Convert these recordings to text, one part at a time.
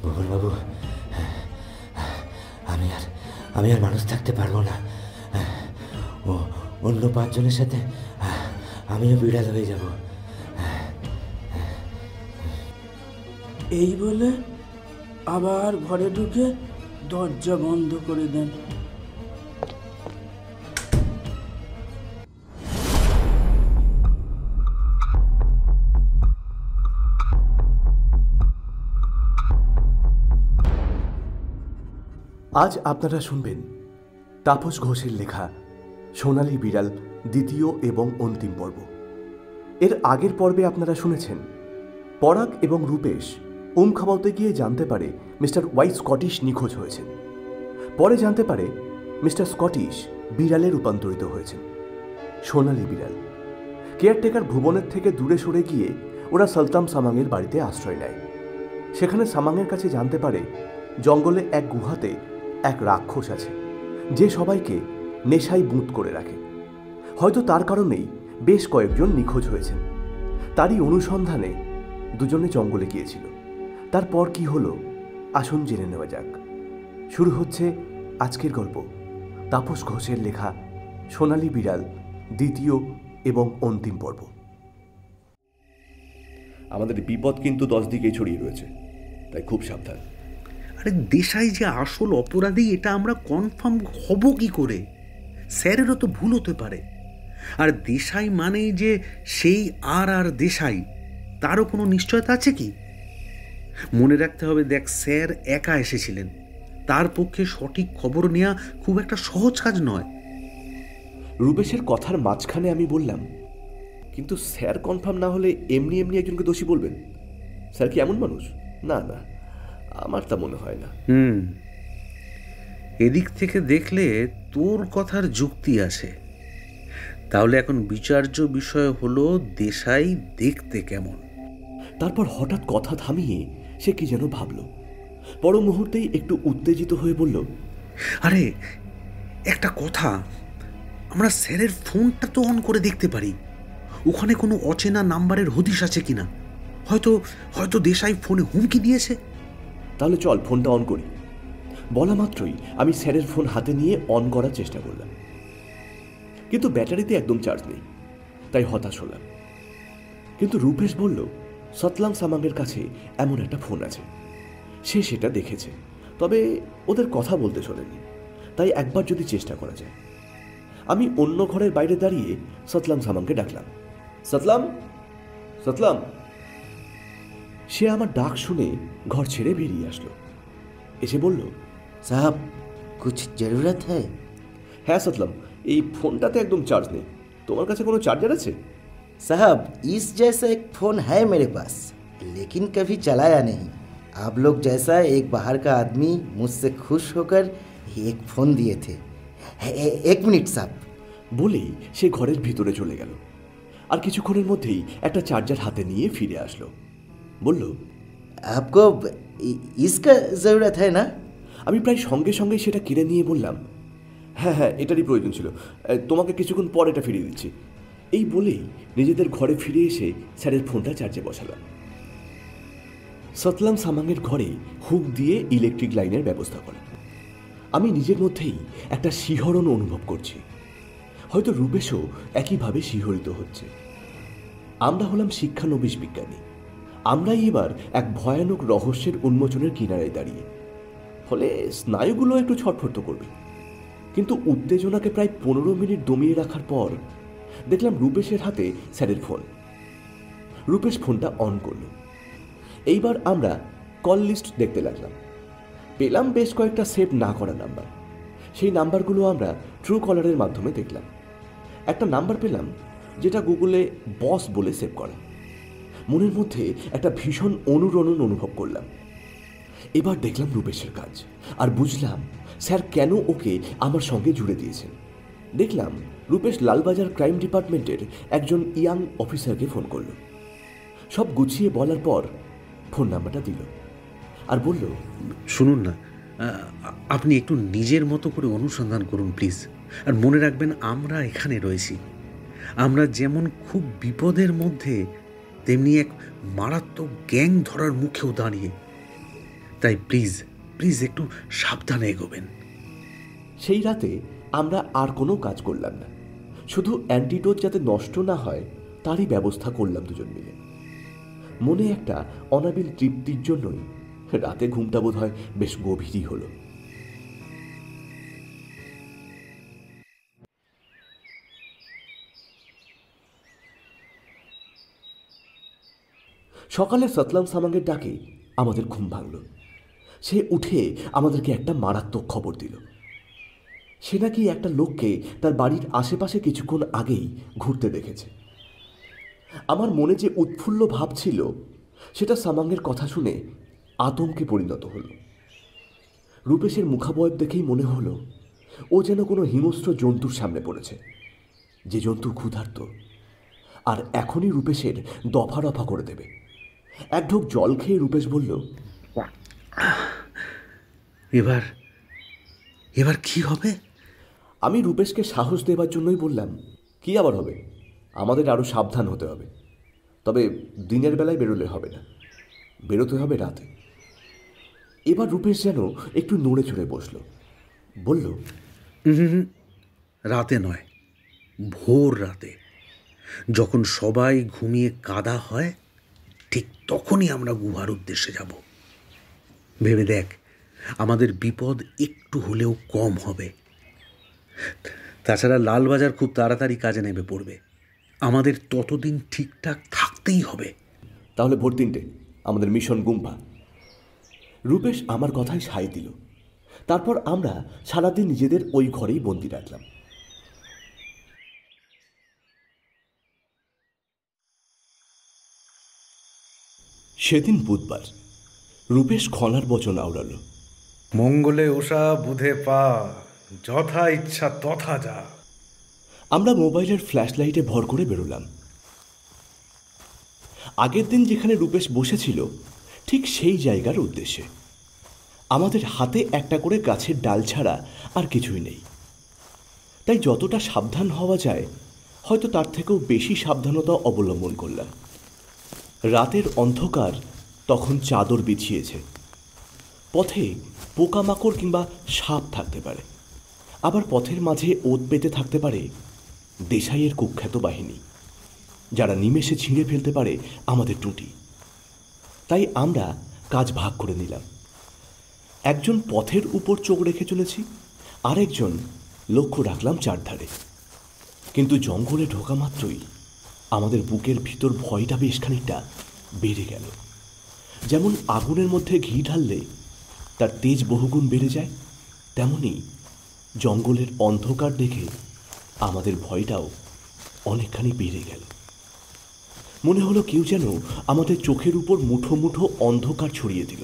মোহনবাবু, আমি আর মানুষ থাকতে পারবো না। অন্য 5 জনের সাথে আমিও বিড়াল হয়ে যাব। এই বলে আবার ঘরে ঢুকে দরজা বন্ধ করে দেন। আজ আপনারা শুনবেন তাপস ঘোষের লেখা সোনালী বিড়াল দ্বিতীয় এবং অন্তিম পর্ব। এর আগের পর্বে আপনারা শুনেছেন পরাগ এবং রূপেশ ওম খাওয়াতে গিয়ে জানতে পারে মিস্টার ওয়াই স্কটিশ নিখোঁজ হয়েছেন। পরে জানতে পারে মিস্টার স্কটিশ বিড়ালে রূপান্তরিত হয়েছেন, সোনালী বিড়াল। কেয়ারটেকার ভুবনের থেকে দূরে সরে গিয়ে ওরা সুলতান সামাংয়ের বাড়িতে আশ্রয় নেয়। সেখানে সামাংয়ের কাছে জানতে পারে জঙ্গলে এক গুহাতে এক রাক্ষস আছে, যে সবাইকে নেশায় বুঁদ করে রাখে। হয়তো তার কারণেই বেশ কয়েকজন নিখোঁজ হয়েছেন। তারই অনুসন্ধানে দুজনে জঙ্গলে গিয়েছিল। তারপর কি হলো আসুন জেনে নেওয়া যাক। শুরু হচ্ছে আজকের গল্প, তাপস ঘোষের লেখা সোনালী বিড়াল দ্বিতীয় এবং অন্তিম পর্ব। আমাদের বিপদ কিন্তু 10 দিকেই ছড়িয়ে রয়েছে, তাই খুব সাবধান। আরে দেশাই যে আসল অপরাধী এটা আমরা কনফার্ম হব কি করে? স্যারেরও তো ভুল হতে পারে। আর দেশাই মানেই যে সেই আর দেশাই, তারও কোনো নিশ্চয়তা আছে কি? মনে রাখতে হবে, দেখ, স্যার একা এসেছিলেন, তার পক্ষে সঠিক খবর নেওয়া খুব একটা সহজ কাজ নয়। রূপেশের কথার মাঝখানে আমি বললাম, কিন্তু স্যার কনফার্ম না হলে এমনি এমনি একজনকে দোষী বলবেন? স্যার কি এমন মানুষ? না না, আমার তা মনে হয় না। এদিক থেকে দেখলে তোর কথার যুক্তি আছে। তাহলে এখন বিচার্য বিষয় হলো দেশাই দেখতে কেমন। তারপর হঠাৎ কথা থামিয়ে সে কি যেন ভাবল। পর মুহূর্তেই একটু উত্তেজিত হয়ে বলল, আরে একটা কথা, আমরা স্যারের ফোনটা তো অন করে দেখতে পারি, ওখানে কোনো অচেনা নাম্বারের হদিশ আছে কিনা। হয়তো দেশাই ফোনে হুমকি দিয়েছে। তাহলে চল ফোনটা অন করি। বলা মাত্রই আমি স্যারের ফোন হাতে নিয়ে অন করার চেষ্টা করলাম, কিন্তু ব্যাটারিতে একদম চার্জ নেই, তাই হতাশ হলাম। কিন্তু রূপেশ বলল সতলাং সামাংয়ের কাছে এমন একটা ফোন আছে, সে সেটা দেখেছে, তবে ওদের কথা বলতে শোনেনি, তাই একবার যদি চেষ্টা করা যায়। আমি অন্য ঘরের বাইরে দাঁড়িয়ে সতলাং সামাংকে ডাকলাম, সতলাম সতলাম। সে আমার ডাক শুনে ঘর ছেড়ে বেরিয়ে আসলো। এসে বলল, সাহাব কুছ জরুরত হ্যায়? হ্যাঁ সতলাম, এই ফোনটাতে একদম চার্জ নেই, তোমার কাছে কোনো চার্জার আছে? साहब इस जैसा एक फ़ोन है मेरे पास, लेकिन कभी चलाया नहीं। आप लोग जैसा एक बाहर का आदमी मुझसे खुश होकर एक फ़ोन दिए थे। एक मिनट साहब। বলেই সে ঘরের ভিতরে চলে গেল। আর কিছুক্ষণের মধ্যেই একটা চার্জার হাতে নিয়ে ফিরে আসলো। বলল, आपको इसका ज़रूरत है ना? আমি প্রায় সঙ্গে সঙ্গে সেটা কিনে নিয়ে বললাম, হ্যাঁ হ্যাঁ, এটারই প্রয়োজন ছিল, তোমাকে কিছুক্ষণ পর এটা ফিরিয়ে দিচ্ছি। এই বলেই নিজেদের ঘরে ফিরে এসে স্যারের ফোনটা চার্জে বসালাম। সতলাং সামাংয়ের ঘরে হুক দিয়ে ইলেকট্রিক লাইনের ব্যবস্থা করা। আমি নিজের মধ্যেই একটা শিহরণ অনুভব করছি, হয়তো রূপেশও একইভাবে শিহরিত হচ্ছে। আমরা হলাম শিক্ষানবিশ বিজ্ঞানী, আমরাই এবার এক ভয়ানক রহস্যের উন্মোচনের কিনারায় দাঁড়িয়ে। ফলে স্নায়ুগুলো একটু ছটফট করবে, কিন্তু উত্তেজনাকে প্রায় 15 মিনিট দমিয়ে রাখার পর দেখলাম রূপেশের হাতে স্যারের ফোন। রূপেশ ফোনটা অন করল। এইবার আমরা কল লিস্ট দেখতে লাগলাম। পেলাম বেশ কয়েকটা সেভ না করা নাম্বার। সেই নাম্বারগুলো আমরা ট্রু কলারের মাধ্যমে দেখলাম। একটা নাম্বার পেলাম যেটা গুগলে বস বলে সেভ করা। মনের মধ্যে একটা ভীষণ অনুরণন অনুভব করলাম। এবার দেখলাম রূপেশের কাজ, আর বুঝলাম স্যার কেন ওকে আমার সঙ্গে জুড়ে দিয়েছেন। দেখলাম রূপেশ লালবাজার ক্রাইম ডিপার্টমেন্টের একজন ইয়াং অফিসারকে ফোন করল। সব গুছিয়ে বলার পর ফোন নাম্বারটা দিল আর বলল, শুনুন না, আপনি একটু নিজের মতো করে অনুসন্ধান করুন প্লিজ। আর মনে রাখবেন, আমরা এখানে রয়েছি। আমরা যেমন খুব বিপদের মধ্যে, তেমনি এক মারাত্মক গ্যাং ধরার মুখেও দাঁড়িয়ে। তাই প্লিজ প্লিজ একটু সাবধানে এগোবেন। সেই রাতে আমরা আর কোনো কাজ করলাম না, শুধু অ্যান্টিডোট যাতে নষ্ট না হয় তারই ব্যবস্থা করলাম দুজন মিলে। মনে একটা অনাবিল তৃপ্তির জন্যই রাতে ঘুমটা বোধ হয় বেশ গভীরই হলো। সকালে সতলাম সামাঙ্গের ডাকে আমাদের ঘুম ভাঙল। সে উঠে আমাদেরকে একটা মারাত্মক খবর দিল। সে নাকি একটা লোককে তার বাড়ির আশেপাশে কিছুক্ষণ আগেই ঘুরতে দেখেছে। আমার মনে যে উৎফুল্ল ভাব ছিল সেটা সামাঙ্গের কথা শুনে আতঙ্কে পরিণত হল। রূপেশের মুখাবয়ব দেখেই মনে হলো ও যেন কোনো হিংস্র জন্তুর সামনে পড়েছে, যে জন্তু ক্ষুধার্ত, আর এখনই রূপেশের দফা রফা করে দেবে। এক ঢোক জল খেয়ে রূপেশ বলল, এবার এবার কি হবে? আমি রূপেশকে সাহস দেবার জন্যই বললাম, কি আবার হবে, আমাদের আরও সাবধান হতে হবে। তবে দিনের বেলায় বেরোলে হবে না, বেরোতে হবে রাতে। এবার রূপেশ যেন একটু নড়ে চড়ে বসল, বলল, রাতে নয়, ভোর রাতে, যখন সবাই ঘুমিয়ে কাদা হয় ঠিক তখনই আমরা গুহার উদ্দেশ্যে যাব। ভেবে দেখ, আমাদের বিপদ একটু হলেও কম হবে। তাছাড়া লালবাজার খুব তাড়াতাড়ি কাজে নেমে পড়বে, আমাদের ততদিন ঠিকঠাক থাকতেই হবে। তাহলে ভোর 3টে আমাদের মিশন গুম্ফা। রূপেশ আমার কথায় সায় দিল। তারপর আমরা সারাদিন নিজেদের ওই ঘরেই বন্দি রাখলাম। সেদিন বুধবার। রূপেশ খনার বচন আওড়াল, মঙ্গলে ওষা বুধে পা, যথা ইচ্ছা তথা যা। আমরা মোবাইলের ফ্ল্যাশ লাইটে ভর করে বেরোলাম। আগের দিন যেখানে রূপেশ বসেছিল ঠিক সেই জায়গার উদ্দেশ্যে। আমাদের হাতে একটা করে গাছের ডাল ছাড়া আর কিছুই নেই, তাই যতটা সাবধান হওয়া যায় হয়তো তার থেকেও বেশি সাবধানতা অবলম্বন করলাম। রাতের অন্ধকার তখন চাদর বিছিয়েছে। পথে পোকামাকড় কিংবা সাপ থাকতে পারে, আবার পথের মাঝে ওত পেতে থাকতে পারে দেশাইয়ের কুখ্যাত বাহিনী, যারা নিমেষে ছিঁড়ে ফেলতে পারে আমাদের টুটি। তাই আমরা কাজ ভাগ করে নিলাম। একজন পথের উপর চোখ রেখে চলেছি, আরেকজন লক্ষ্য রাখলাম চারধারে। কিন্তু জঙ্গলে ঢোকা মাত্রই আমাদের বুকের ভিতর ভয়টা বেশ খানিকটা বেড়ে গেল। যেমন আগুনের মধ্যে ঘি ঢাললে তার তেজ বহুগুণ বেড়ে যায়, তেমনি জঙ্গলের অন্ধকার দেখে আমাদের ভয়টাও অনেকখানি বেড়ে গেল। মনে হলো কেউ যেন আমাদের চোখের উপর মুঠো মুঠো অন্ধকার ছড়িয়ে দিল।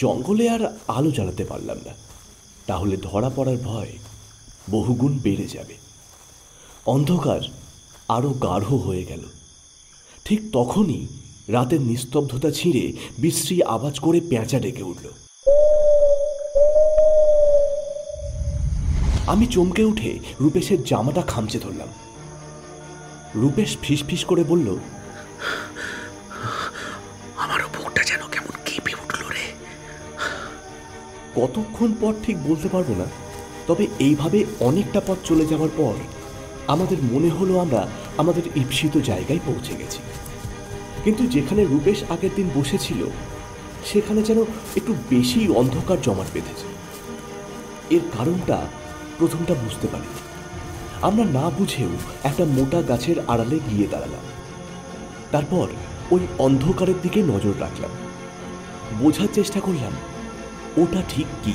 জঙ্গলে আর আলো জ্বালাতে পারলাম না, তাহলে ধরা পড়ার ভয় বহুগুণ বেড়ে যাবে। অন্ধকার আরও গাঢ় হয়ে গেল। ঠিক তখনই রাতের নিস্তব্ধতা ছিঁড়ে বিশ্রী আওয়াজ করে পেঁচা ডেকে উঠল। আমি চমকে উঠে রূপেশের জামাটা খামচে ধরলাম। রূপেশ ফিসফিস করে বলল, আমারও বুকটা যেন কেমন কেঁপে উঠল রে। কতক্ষণ পর ঠিক বলতে পারবো না, তবে এইভাবে অনেকটা পথ চলে যাওয়ার পর আমাদের মনে হলো আমরা আমাদের ঈপ্সিত জায়গায় পৌঁছে গেছি। কিন্তু যেখানে রূপেশ আগের দিন বসেছিল সেখানে যেন একটু বেশি অন্ধকার জমাট বেঁধেছে। এর কারণটা প্রথমটা বুঝতে পারি। আমরা না বুঝেও একটা মোটা গাছের আড়ালে গিয়ে দাঁড়ালাম। তারপর ওই অন্ধকারের দিকে নজর রাখলাম, বোঝার চেষ্টা করলাম ওটা ঠিক কি।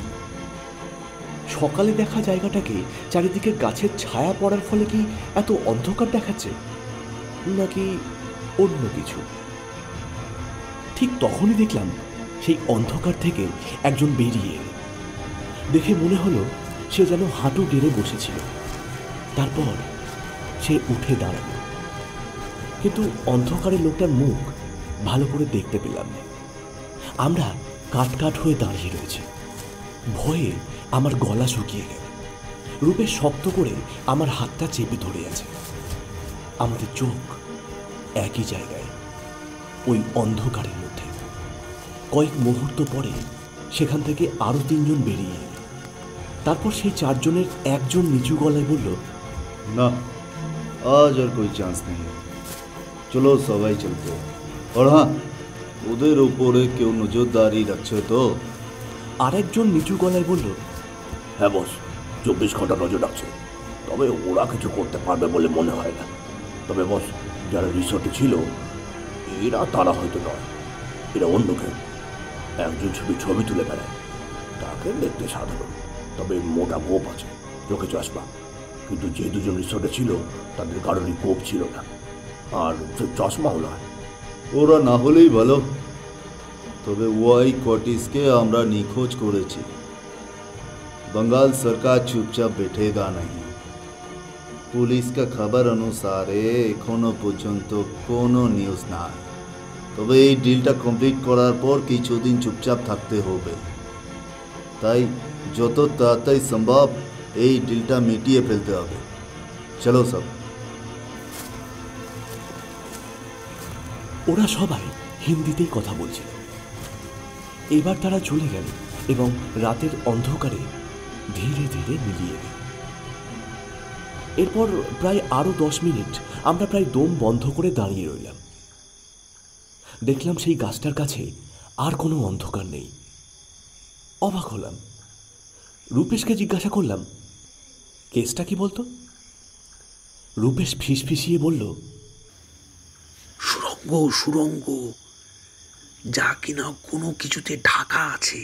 সকালে দেখা জায়গাটাকে চারিদিকে গাছের ছায়া পড়ার ফলে কি এত অন্ধকার দেখাচ্ছে, নাকি অন্য কিছু? ঠিক তখনই দেখলাম সেই অন্ধকার থেকে একজন বেরিয়ে এলো। দেখে মনে হলো সে যেন হাঁটু গেড়ে বসেছিল। তারপর সে উঠে দাঁড়ালো, কিন্তু অন্ধকারে লোকটার মুখ ভালো করে দেখতে পেলাম না। আমরা কাট হয়ে দাঁড়িয়ে রয়েছি। ভয়ে আমার গলা শুকিয়ে গেল। রূপে শক্ত করে আমার হাতটা চেপে ধরে আছে। আমাদের চোখ একই জায়গায়, ওই অন্ধকারের মধ্যে। কয়েক মুহূর্ত পরে সেখান থেকে আরো 3 জন বেরিয়ে এলো। তারপর সেই 4 জনের একজন নিচু গলায় বলল, না, আজ আর कोई চান্স নেই, চলো সবাই চলতে। আর হ্যাঁ, ওদের উপরে কেউ নজরদারি রাখছে তো? আর একজন নিচু গলায় বলল, হ্যাঁ বস, 24 ঘন্টা নজর রাখছে, তবে ওরা কিছু করতে পারবে বলে মনে হয় না। তবে বস, যারা রিসোর্টে ছিল এরা তারা হয়তো নয়, এরা অন্য কেউ। একজন শুধু ছবি তুলে বেড়ায়, তাকে দেখতে সাধারণ, তবে মোটা গোপ আছে, চোখে চশমা। কিন্তু যে 2 জন রিসোর্টে ছিল তাদের কারোরই গোপ ছিল না, আর চশমাও নয়। ওরা না হলেই ভালো, তবে ওয়াই কটিসকে আমরা নিখোঁজ করেছি। बंगाल सरकार चुपचाप बैठेगा नहीं। पुलिस का खबर अनुसारे एखोनो पर्यन्त कोनो निউজ নাই। তবে এই ডিলটা কমপ্লিট করার পর কিছুদিন চুপচাপ থাকতে হবে, তাই যত তাড়াতাড়ি সম্ভব এই ডিলটা মিটিয়ে ফেলতে হবে। চলো সব। ওরা সবাই হিন্দিতেই কথা বলছিল। এবার তারা চলে গেল এবং রাতের অন্ধকারে ধীরে ধীরে মিলিয়ে গেল। এরপর প্রায় আরো 10 মিনিট আমরা প্রায় দম বন্ধ করে দাঁড়িয়ে রইলাম। দেখলাম সেই গাছটার কাছে আর কোনো অন্ধকার নেই। অবাক হলাম। রূপেশকে জিজ্ঞাসা করলাম, কেসটা কি বলতো? রূপেশ ফিসফিসিয়ে বলল, সুরঙ্গ, যা কিনা কোনো কিছুতে ঢাকা আছে,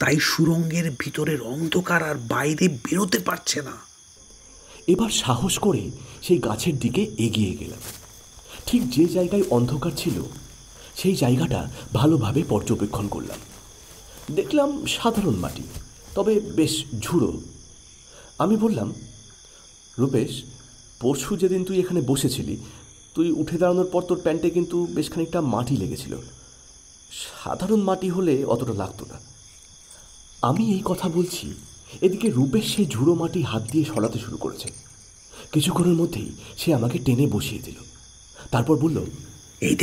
তাই সুরঙ্গের ভিতরের অন্ধকার আর বাইরে বেরোতে পারছে না। এবার সাহস করে সেই গাছের দিকে এগিয়ে গেলাম। ঠিক যে জায়গায় অন্ধকার ছিল সেই জায়গাটা ভালোভাবে পর্যবেক্ষণ করলাম। দেখলাম সাধারণ মাটি, তবে বেশ ঝুড়ো। আমি বললাম, রূপেশ, পরশু যেদিন তুই এখানে বসেছিলি, তুই উঠে দাঁড়ানোর পর তোর প্যান্টে কিন্তু বেশ খানিকটা মাটি লেগেছিল। সাধারণ মাটি হলে অতটা লাগতো না। আমি এই কথা বলছি, এদিকে রূপেশ সেই ঝুড়ো মাটি হাত দিয়ে সরাতে শুরু করেছে। কিছুক্ষণের মধ্যেই সে আমাকে টেনে বসিয়ে দিল। তারপর বলল, এই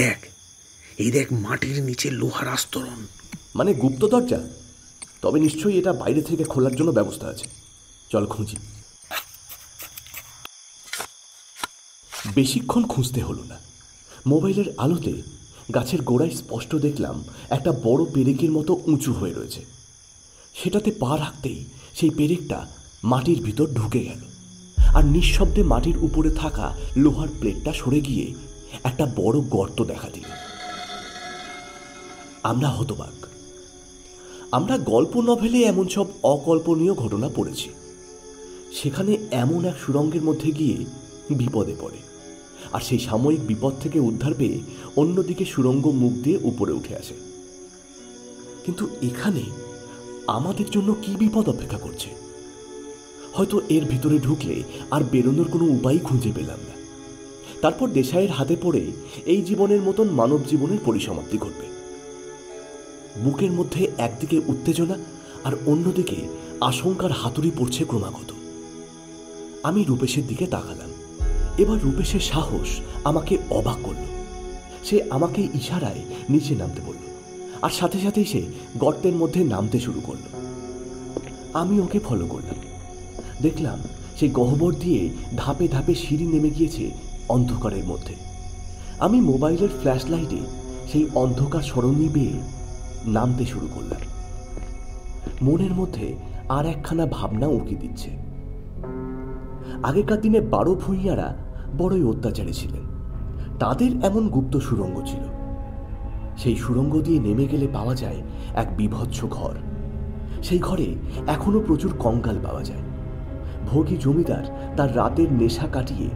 দেখ মাটির নিচে লোহার আস্তরণ। মানে গুপ্ত দরজা? তবে নিশ্চয়ই এটা বাইরে থেকে খোলার জন্য ব্যবস্থা আছে, চল খুঁজি। বেশিক্ষণ খুঁজতে হলো না। মোবাইলের আলোতে গাছের গোড়ায় স্পষ্ট দেখলাম একটা বড় পেরেকের মতো উঁচু হয়ে রয়েছে। সেটাতে পা রাখতেই সেই পেরেকটা মাটির ভিতর ঢুকে গেল, আর নিঃশব্দে মাটির উপরে থাকা লোহার প্লেটটা সরে গিয়ে একটা বড় গর্ত দেখা দিল। আমরা হতবাক। আমরা গল্প নভেলে এমন সব অকল্পনীয় ঘটনা পড়েছি। সেখানে এমন এক সুড়ঙ্গের মধ্যে গিয়ে বিপদে পড়ে, আর সেই সাময়িক বিপদ থেকে উদ্ধার পেয়ে অন্যদিকে সুড়ঙ্গ মুখ দিয়ে উপরে উঠে আসে। কিন্তু এখানে আমাদের জন্য কি বিপদ অপেক্ষা করছে? হয়তো এর ভিতরে ঢুকলে আর বেরোনোর কোনো উপায় খুঁজে পেলাম না। তারপর দেশাইয়ের হাতে পড়ে এই জীবনের মতন মানব জীবনের পরিসমাপ্তি ঘটবে। বুকের মধ্যে একদিকে উত্তেজনা আর অন্যদিকে আশঙ্কার হাতুড়ি পড়ছে ক্রমাগত। আমি রূপেশের দিকে তাকালাম। এবার রূপেশের সাহস আমাকে অবাক করল। সে আমাকে ইশারায় নিচে নামতে বলল, আর সাথে সাথেই সে গর্তের মধ্যে নামতে শুরু করল। আমি ওকে ফলো করলাম। দেখলাম সেই গহ্বর দিয়ে ধাপে ধাপে সিঁড়ি নেমে গিয়েছে অন্ধকারের মধ্যে। আমি মোবাইলের ফ্ল্যাশ লাইটে সেই অন্ধকার সরণি বেয়ে নামতে শুরু করলাম। মনের মধ্যে আর একখানা ভাবনা উঁকি দিচ্ছে। আগেকার দিনে 12 ভূঁইয়ারা বড়ই অত্যাচারী ছিলেন। তাদের এমন গুপ্ত সুড়ঙ্গ ছিল। সেই সুড়ঙ্গ দিয়ে নেমে গেলে পাওয়া যায় এক বিভৎস ঘর। সেই ঘরে এখনো প্রচুর কঙ্কাল পাওয়া যায়। ভোগী জমিদার তার রাতের নেশা কাটিয়ে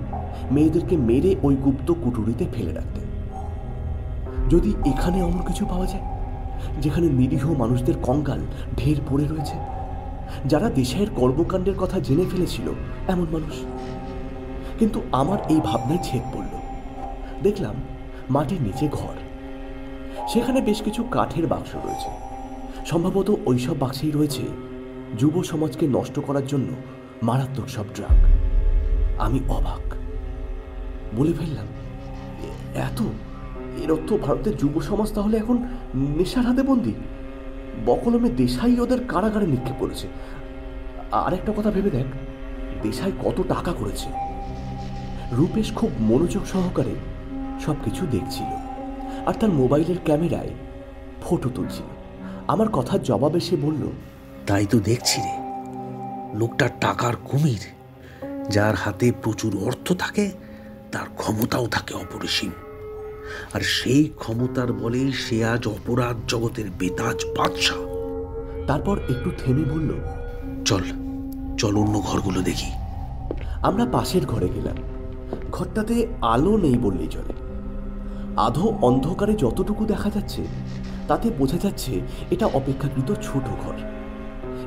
মেয়েদেরকে মেরে ওই গুপ্ত কুঠুরিতে ফেলে রাখতেন। যদি এখানে এমন কিছু পাওয়া যায় যেখানে নিরীহ মানুষদের কঙ্কাল ঢের পড়ে রয়েছে, যারা দেশের কর্মকাণ্ডের কথা জেনে ফেলেছিল এমন মানুষ। কিন্তু আমার এই ভাবনায় ছেদ পড়ল। দেখলাম মাটির নিচে ঘর। সেখানে বেশ কিছু কাঠের বাক্স রয়েছে। সম্ভবত ওইসব বাক্সেই রয়েছে যুব সমাজকে নষ্ট করার জন্য মারাত্মক সব ড্রাগ। আমি অবাক। বলে ফেললাম, এর অর্থ ভারতের যুব সমাজ তাহলে এখন নেশার হাতে বন্দি। বকলমে দেশাই ওদের কারাগারে নিক্ষেপ করেছে। আর একটা কথা ভেবে দেখ, দেশাই কত টাকা করেছে। রূপেশ খুব মনোযোগ সহকারে সবকিছু দেখছিল আর তার মোবাইলের ক্যামেরায় ফটো তুলছিল। আমার কথার জবাবে সে বলল, তাই তো দেখছি রে, লোকটার টাকার কুমির। যার হাতে প্রচুর অর্থ থাকে তার ক্ষমতাও থাকে অপরিসীম, আর সেই ক্ষমতার বলেই সে আজ অপরাধ জগতের বেতাজ বাদশা। তারপর একটু থেমে বলল, চল চল অন্য ঘরগুলো দেখি। আমরা পাশের ঘরে গেলাম। ঘরটাতে আলো নেই বললেই চলে। আধো অন্ধকারে যতটুকু দেখা যাচ্ছে তাতে বোঝা যাচ্ছে এটা অপেক্ষাকৃত ছোট ঘর।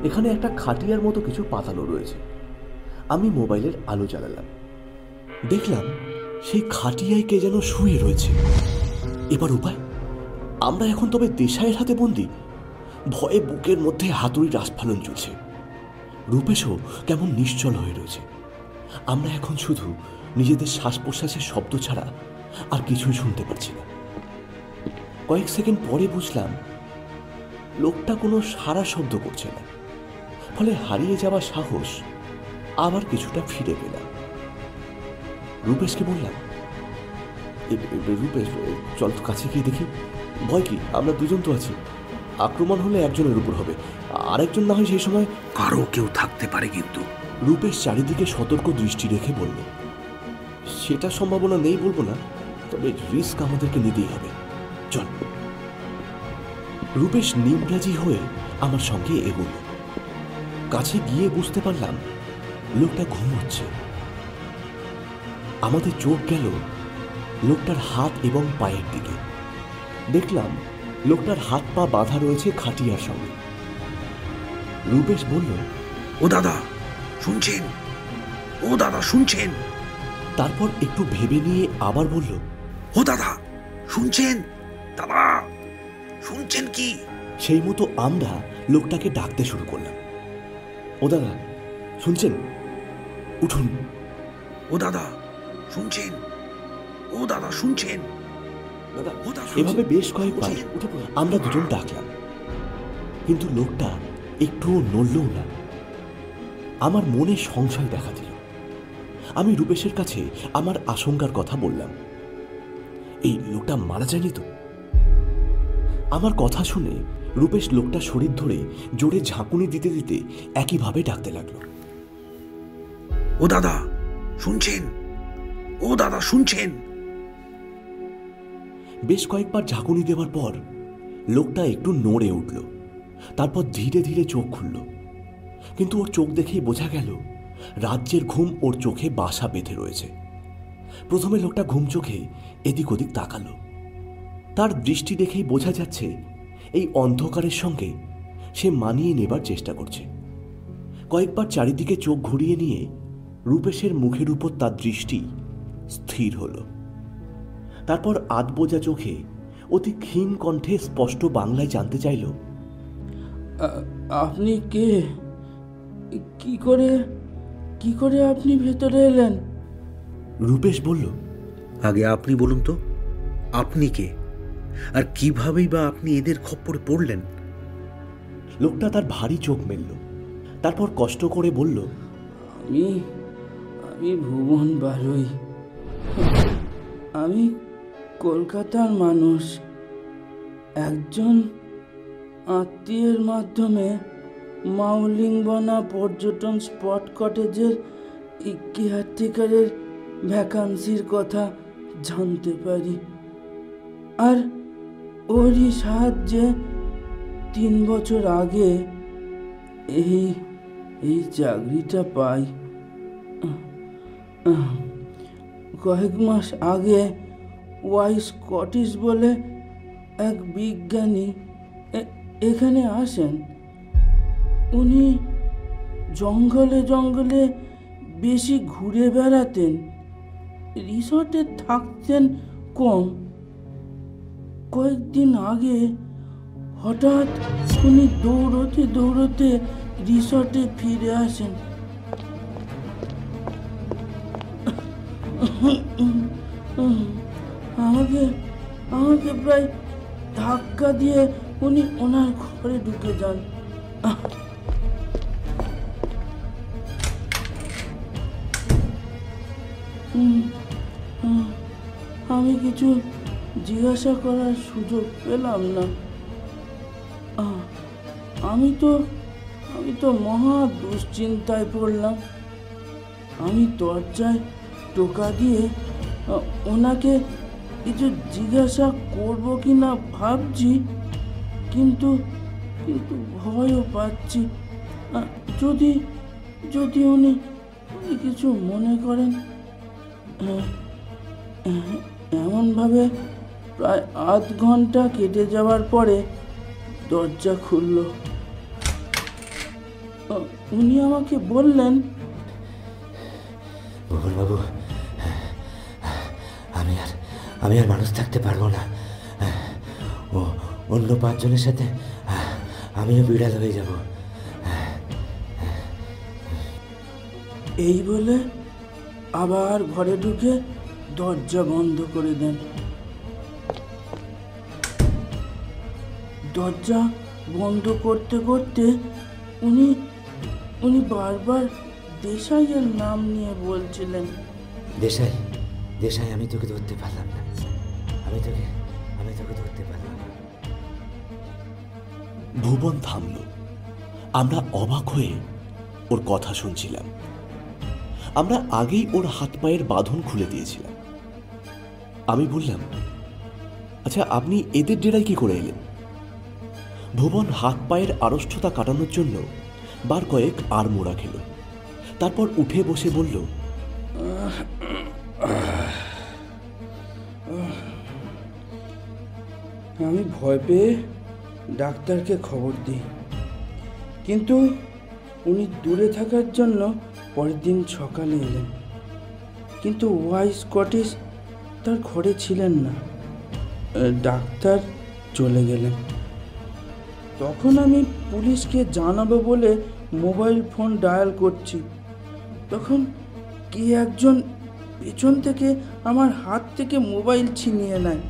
এখানে একটা খাটিয়ার মতো কিছু পাতানো রয়েছে। আমি মোবাইলের আলো জ্বালালাম। দেখলাম সেই খাটিয়ায় কে যেন শুয়ে রয়েছে। এবার উপায়, আমরা এখন তবে দেশাইয়ের হাতে বন্দি। ভয়ে বুকের মধ্যে হাতুড়ির আস্ফালন চলছে। রূপেশও কেমন নিশ্চল হয়ে রয়েছে। আমরা এখন শুধু নিজেদের শ্বাস প্রশ্বাসের শব্দ ছাড়া আর কিছুই শুনতে পাচ্ছি না। কয়েক সেকেন্ড পরে বুঝলাম লোকটা কোনো সাড়া শব্দ করছে না, ফলে হারিয়ে যাওয়া সাহস আবার কিছুটা ফিরে পেলাম। রূপেশকে বললাম, রূপেশ চল তো কাছে গিয়ে দেখি। ভয় কি, আমরা দুজন তো আছি। আক্রমণ হলে একজনের উপর হবে, আরেকজন না হয় সেই সময় আরও কেউ থাকতে পারে কিন্তু। রূপেশ চারিদিকে সতর্ক দৃষ্টি রেখে বলল, সেটা সম্ভাবনা নেই বলবো না, তবে রিস্ক আমাদেরকে নিতেই হবে, চল। রূপেশ নিমরাজি হয়ে আমার সঙ্গে এগোল। কাছে গিয়ে বুঝতে পারলাম লোকটা ঘুমোচ্ছে। আমাদের চোখ গেল লোকটার হাত এবং পায়ের দিকে। দেখলাম লোকটার হাত পা বাঁধা রয়েছে খাটিয়ার সঙ্গে। রূপেশ বলল, ও দাদা শুনছেন, ও দাদা শুনছেন। তারপর একটু ভেবে নিয়ে আবার বলল, ও দাদা শুনছেন, দাদা শুনছেন কি? সেই মতো আমরা লোকটাকে ডাকতে শুরু করলাম, ও দাদা শুনছেন, উঠুন। ও দাদা শুনছেন, ও দাদা শুনছেন। এভাবে বেশ কয়েকবার আমরা দুজন ডাকলাম, কিন্তু লোকটা একটুও নড়লও না। আমার মনে সংশয় দেখা দিল। আমি রূপেশের কাছে আমার আশঙ্কার কথা বললাম, এই লোকটা মারা যায়নি তো? আমার কথা শুনে রূপেশ লোকটা শরীর ধরে জোরে ঝাঁকুনি দিতে দিতে একইভাবে ডাকতে লাগলো, ও দাদা শুনছেন, ও দাদা শুনছেন। বেশ কয়েকবার ঝাঁকুনি দেওয়ার পর লোকটা একটু নড়ে উঠল। তারপর ধীরে ধীরে চোখ খুলল, কিন্তু ওর চোখ দেখেই বোঝা গেল রাজ্যের ঘুম ওর চোখে বাসা বেঁধে রয়েছে। প্রথমে লোকটা ঘুম চোখে এদিক ওদিক তাকালো। তার দৃষ্টি দেখেই বোঝা যাচ্ছে এই অন্ধকারের সঙ্গে সে মানিয়ে নেবার চেষ্টা করছে। কয়েকবার চারিদিকে চোখ ঘুরিয়ে নিয়ে রূপেশের মুখের উপর তার দৃষ্টি স্থির হলো। তারপর আধবোজা চোখে অতি ক্ষীণ কণ্ঠে স্পষ্ট বাংলায় জানতে চাইল, আপনি কে? কি করে আপনি ভেতরে এলেন? রূপেশ বলল, আগে আপনি বলুন তো, আপনি কে, আর কিভাবেই বা আপনি এদের খপ্পরে পড়লেন? লোকটা তার ভারী চোখ মেলল, তারপর কষ্ট করে বলল, আমি ভুবন বারুই। আমি কলকাতার মানুষ। একজন আত্মীয়ের মাধ্যমে মাউলিংবনা পর্যটন স্পট কটেজের কেয়ারটেকারের ভ্যাকান্সির কথা জানতে পারি, আর ওরই সাহায্যে 3 বছর আগে এই চাকরিটা পাই। কয়েক মাস আগে ওয়াই স্কটিশ বলে এক বিজ্ঞানী এখানে আসেন। উনি জঙ্গলে জঙ্গলে বেশি ঘুরে বেড়াতেন, রিসর্টে থাকতেন কম। কয়েকদিন আগে হঠাৎ উনি দৌড়তে দৌড়তে রিসর্টে ফিরে আসেন। আমাকে প্রায় ধাক্কা দিয়ে উনি ওনার ঘরে ঢুকে যান। আমি কিছু জিজ্ঞাসা করার সুযোগ পেলাম না। আমি তো মহা দুশ্চিন্তায় পড়লাম। আমি দরজায় টোকা দিয়ে ওনাকে কিছু জিজ্ঞাসা করব কি না ভাবছি, কিন্তু ভয়ও পাচ্ছি। যদি উনি কিছু মনে করেন। এমনভাবে প্রায় আধ ঘন্টা কেটে যাওয়ার পরে দরজা খুলল। উনি আমাকে বললেন, ভুবনবাবু, আমি আর মানুষ থাকতে পারবো না। অন্য 5 জনের সাথে আমিও বিড়াল হয়ে যাব। এই বলে আবার ঘরে ঢুকে দরজা বন্ধ করে দেন। দরজা বন্ধ করতে করতে উনি বারবার দেশাইয়ের নাম নিয়ে বলছিলেন। দেশাই, আমি তোকে ধরতে পারলাম না। আমি তোকে ধরতে পারলাম না। ভুবন থামল। আমরা অবাক হয়ে ওর কথা শুনছিলাম। আমরা আগেই ওর হাত পায়ের বাঁধন খুলে দিয়েছিলাম। আমি বললাম, আচ্ছা, আপনি এদের ডেরায় কি করে এলেন? ভুবন হাত পায়ের আড়ষ্টতা কাটানোর জন্য বার কয়েক আর মোড়া খেল। তারপর উঠে বসে বলল, আমি ভয় পেয়ে ডাক্তারকে খবর দিই, কিন্তু উনি দূরে থাকার জন্য পরের দিন সকালে এলেন। কিন্তু ওয়াই স্কটিশ তার ঘরে ছিলেন না। ডাক্তার চলে গেলেন। তখন আমি পুলিশকে জানাবো বলে মোবাইল ফোন ডায়াল করছি। তখন কে একজন পেছন থেকে আমার হাত থেকে মোবাইল ছিনিয়ে নেয়।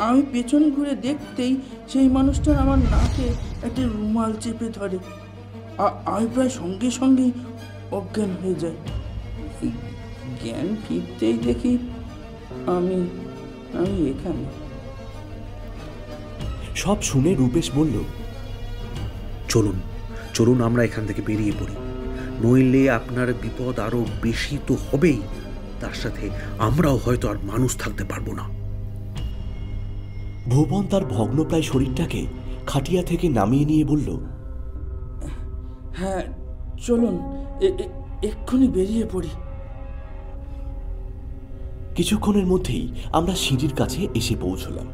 আমি পেছন ঘুরে দেখতেই সেই মানুষটা আমার নাকে একটা রুমাল চেপে ধরে। আমি প্রায় সঙ্গে সঙ্গেই অজ্ঞান হয়ে যাই। জ্ঞান ফিরতেই দেখি আমি এখানে। সব শুনে রূপেশ বলল, চলুন আমরা এখান থেকে বেরিয়ে পড়ি, নইলে আপনার বিপদ আরো বেশি তো হবেই, তার সাথে আমরাও হয়তো আর মানুষ থাকতে পারবো না। ভুবন তার ভগ্নপ্রায় শরীরটাকে খাটিয়া থেকে নামিয়ে নিয়ে বলল, হ্যাঁ চলুন, এক্ষুনি বেরিয়ে পড়ি। কিছুক্ষণের মধ্যেই আমরা সিঁড়ির কাছে এসে পৌঁছলাম।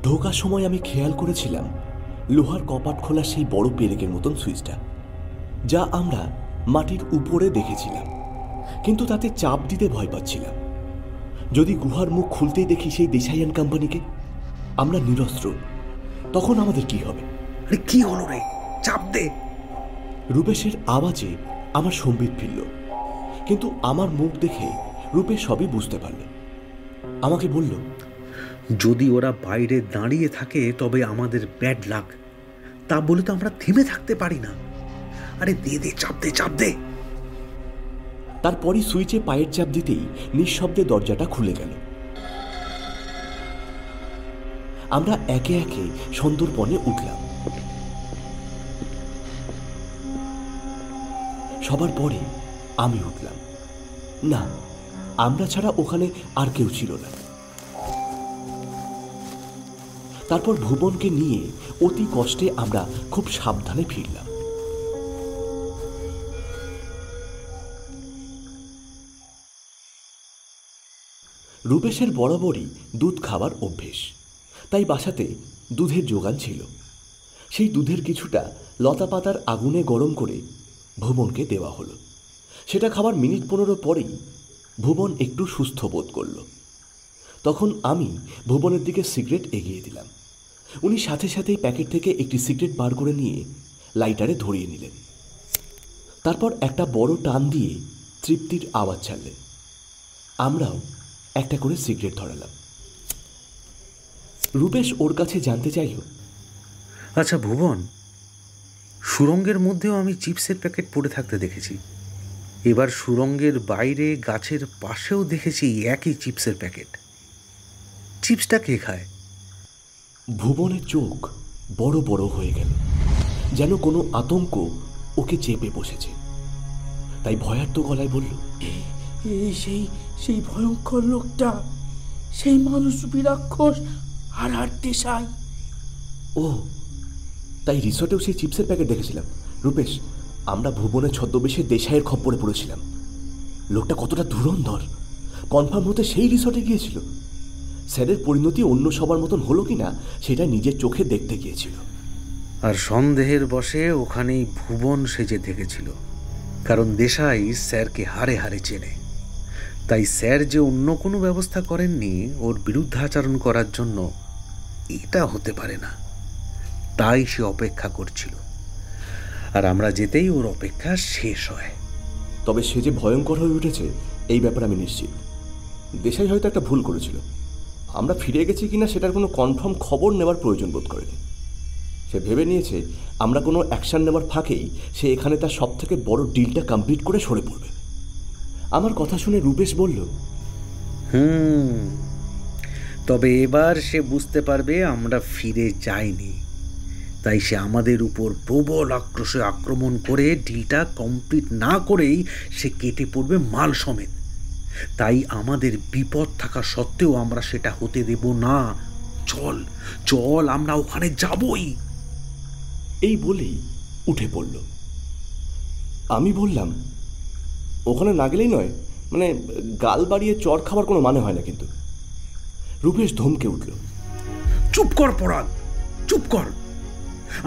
ঢোকার সময় আমি খেয়াল করেছিলাম লোহার কপাট খোলা সেই বড় পেরেকের মতন সুইচটা, যা আমরা মাটির উপরে দেখেছিলাম, কিন্তু তাতে চাপ দিতে ভয় পাচ্ছিলাম। যদি গুহার মুখ খুলতেই দেখি সেই দেশাই অ্যান্ড কোম্পানিকে, আমরা নিরস্ত্র, তখন আমাদের কি হবে? আরে কি হলো রে, চাপ দে। রূপেশের আওয়াজে আমার সম্বিত ফিরল, কিন্তু আমার মুখ দেখে রূপেশ সবই বুঝতে পারল। আমাকে বলল, যদি ওরা বাইরে দাঁড়িয়ে থাকে তবে আমাদের ব্যাড লাক, তা বলে তো আমরা থেমে থাকতে পারি না। আরে দে, চাপ দে। তারপরই সুইচে পায়ের চাপ দিতেই নিঃশব্দে দরজাটা খুলে গেল। আমরা একে একে সন্দর্পণে উঠলাম। সবার পরে আমি উঠলাম। না, আমরা ছাড়া ওখানে আর কেউ ছিল না। তারপর ভুবনকে নিয়ে অতি কষ্টে আমরা খুব সাবধানে ফিরলাম। রূপেশের বরাবরই দুধ খাবার অভ্যেস, তাই বাসাতে দুধের যোগান ছিল। সেই দুধের কিছুটা লতা পাতার আগুনে গরম করে ভুবনকে দেওয়া হলো। সেটা খাবার মিনিট 15 পরেই ভুবন একটু সুস্থ বোধ করল। তখন আমি ভুবনের দিকে সিগারেট এগিয়ে দিলাম। উনি সাথে সাথেই প্যাকেট থেকে একটি সিগারেট বার করে নিয়ে লাইটারে ধরিয়ে নিলেন। তারপর একটা বড় টান দিয়ে তৃপ্তির আওয়াজ ছাড়লেন। আমরাও একটা করে সিগারেট ধরালাম। রূপেশ ওর কাছে জানতে চাইল, আচ্ছা ভুবন, সুরঙ্গের মধ্যেও আমি চিপসের প্যাকেট পড়ে থাকতে দেখেছি, এবার সুরঙ্গের বাইরে গাছের পাশেও দেখেছি একই চিপসের প্যাকেট। চিপসটা কে খায়? ভুবনের চোখ বড় বড় হয়ে গেল, যেন কোনো আতঙ্ক ওকে চেপে বসেছে। তাই ভয়ার্ত গলায় বলল, এই সেই ভয়ঙ্কর লোকটা, সেই মানুষরূপী রাক্ষস আর দেশাই। ও, তাই রিসর্টেও সেই চিপসের প্যাকেট দেখেছিলাম। রূপেশ, আমরা ভুবনের ছদ্মবেশে দেশাইয়ের খপ্পরে পড়েছিলাম। লোকটা কতটা ধুরন্ধর, কনফার্ম হতে সেই রিসর্টে গিয়েছিল। স্যারের পরিণতি অন্য সবার মতন হলো কিনা সেটা নিজের চোখে দেখতে গিয়েছিল। আর সন্দেহের বশে ওখানেই ভুবন সেজে থেকেছিল, কারণ দেশাই স্যারকে হারে হারে চেনে। তাই স্যার যে অন্য কোনো ব্যবস্থা করেননি ওর বিরুদ্ধাচরণ করার জন্য, এটা হতে পারে না। তাই সে অপেক্ষা করছিল, আর আমরা যেতেই ওর অপেক্ষা শেষ হয়। তবে সে যে ভয়ঙ্কর হয়ে উঠেছে এই ব্যাপারে আমি নিশ্চিত। দেশাই হয়তো একটা ভুল করেছিল। আমরা ফিরে গেছি কিনা সেটার কোনো কনফার্ম খবর নেওয়ার প্রয়োজন বোধ করেনি। সে ভেবে নিয়েছে আমরা কোনো অ্যাকশান নেওয়ার ফাঁকেই সে এখানে তার সব থেকে বড় ডিলটা কমপ্লিট করে সরে পড়বে। আমার কথা শুনে রূপেশ বলল, তবে এবার সে বুঝতে পারবে আমরা ফিরে যাইনি। তাই সে আমাদের উপর প্রবল আক্রোশে আক্রমণ করে ডিলটা কমপ্লিট না করেই সে কেটে পড়বে মাল সমেত। তাই আমাদের বিপদ থাকা সত্ত্বেও আমরা সেটা হতে দেব না। চল চল, আমরা ওখানে যাবই। এই বলেই উঠে পড়ল। আমি বললাম, ওখানে না গেলেই নয়, মানে গাল বাড়িয়ে চড় খাবার কোনো মানে হয় না কিন্তু। রূপেশ ধমকে উঠল, চুপ কর পরাগ, চুপ কর।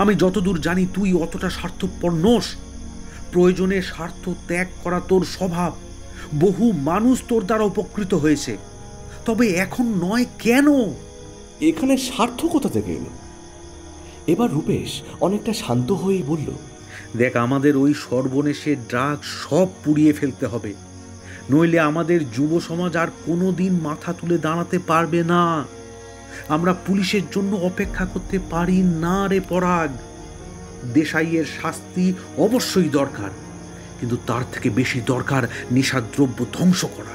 আমি যতদূর জানি তুই অতটা স্বার্থপর নোস। প্রয়োজনে স্বার্থ ত্যাগ করা তোর স্বভাব। বহু মানুষ তোর দ্বারা উপকৃত হয়েছে, তবে এখন নয় কেন? এখানে স্বার্থ কোথা থেকে এলো? এবার রূপেশ অনেকটা শান্ত হয়েই বলল, দেখ, আমাদের ওই সর্বনেশের ড্রাগ সব পুড়িয়ে ফেলতে হবে, নইলে আমাদের যুব সমাজ আর কোনোদিন মাথা তুলে দাঁড়াতে পারবে না। আমরা পুলিশের জন্য অপেক্ষা করতে পারি না রে পরাগ। দেশাইয়ের শাস্তি অবশ্যই দরকার, কিন্তু তার থেকে বেশি দরকার নেশাদ্রব্য ধ্বংস করা।